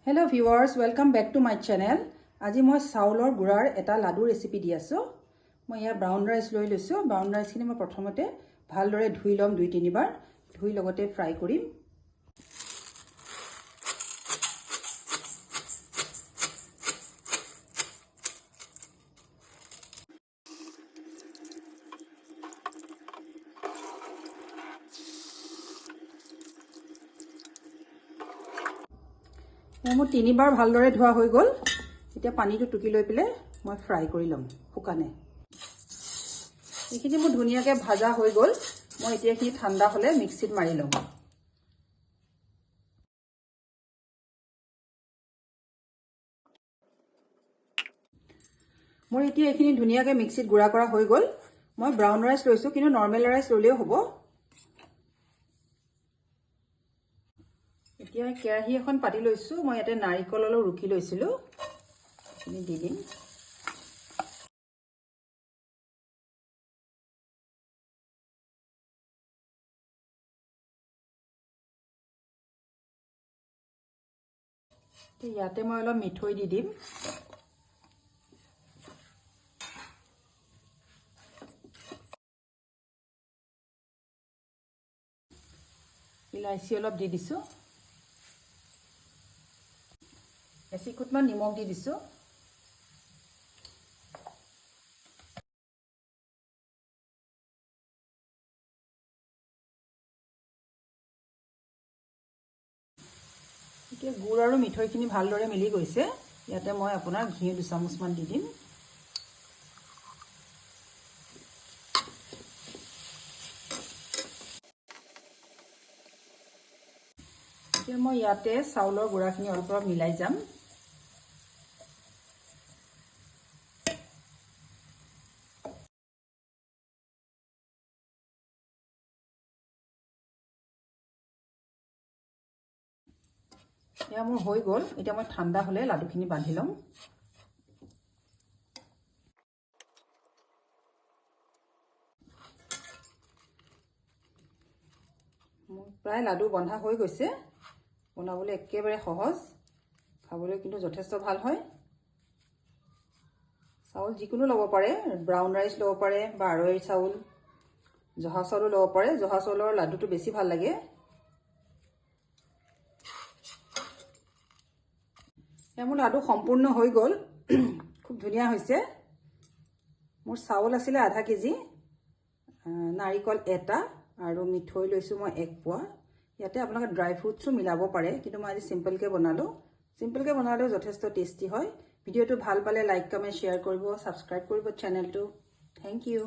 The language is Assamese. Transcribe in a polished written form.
Hello viewers, welcome back to my channel. আজি মই চাউলৰ গুড়াৰ এটা লাডু ৰেচিপি দি আছো। মই ইয়া ব্ৰাউন ৰাইস লৈ লৈছো। ব্ৰাউন ৰাইসখিনি মই প্ৰথমতে ভালদৰে ধুই লম 2-3 বাৰ। ধুই লগতে ফ্ৰাই কৰিম। মোৰ 3 বাৰ ভালদৰে ধোৱা হৈ গল। এতিয়া পানীটো টুকি লৈ পেলে মই ফ্ৰাই কৰি লম শুকানে। এইখিনি মোৰ ধুনিয়াকে ভাজা হৈ গল। মই এতিয়া কি ঠাণ্ডা হলে মিক্সিত মাৰি লম। মোৰ এতিয়া এইখিনি ধুনিয়াকে মিক্সিত গুড়া কৰা হৈ গল। মই ব্ৰাউন ৰাইস লৈছো কিন্তু নৰমাল ৰাইস ললেও হ'ব। এতিয়া কেৰাহী এখন পাতি লৈছো। মই ইয়াতে নাৰিকল অলপ ৰুকি লৈছিলো। এইখিনি দি দিম। ইয়াতে মই অলপ মিঠৈ দি দিম। ইলাইচি অলপ দি দিছো। এচিকুটমান নিমখ দি দিছো। এতিয়া গুড় আৰু মিঠৈখিনি ভালদৰে মিলি গৈছে। ইয়াতে মই আপোনাৰ ঘি 2 চামুচমান দি দিম। এতিয়া মই ইয়াতে চাউলৰ গুড়াখিনি অলপ অলপ মিলাই যাম। এতিয়া মোৰ হৈ গল। এতিয়া মই ঠাণ্ডা হলে লাডুখিনি বান্ধি লম। প্ৰায় লাডু বন্ধা হৈ গৈছে। বনাবলৈ একেবাৰে সহজ, খাবলৈ কিন্তু যথেষ্ট ভাল হয়। চাউল যিকোনো ল'ব পাৰে, ব্ৰাউন ৰাইস ল'ব পাৰে বা আৰৈ চাউল, জহা চাউলো ল'ব পাৰে। জহা চাউলৰ লাডুটো বেছি ভাল লাগে। মোৰ লাডু সম্পূৰ্ণ হৈ গল। খুব ধুনীয়া হৈছে। মোৰ চাউল আছিলে আধা কেজি, নাৰিকল এটা আৰু মিঠৈ লৈছো মই 1 পোৱা। ইয়াতে আপোনালোকে ড্ৰাই ফ্ৰুটছো মিলাব পাৰে, কিন্তু মই আজি সিম্পলকে বনালো। সিম্পলকে বনালেও যথেষ্ট টেস্টি হয়। ভিডিওটো ভাল পালে লাইক কমেন্ট শ্বেয়াৰ কৰিব, সাবস্ক্ৰাইব কৰিব চেনেলটো। Thank U.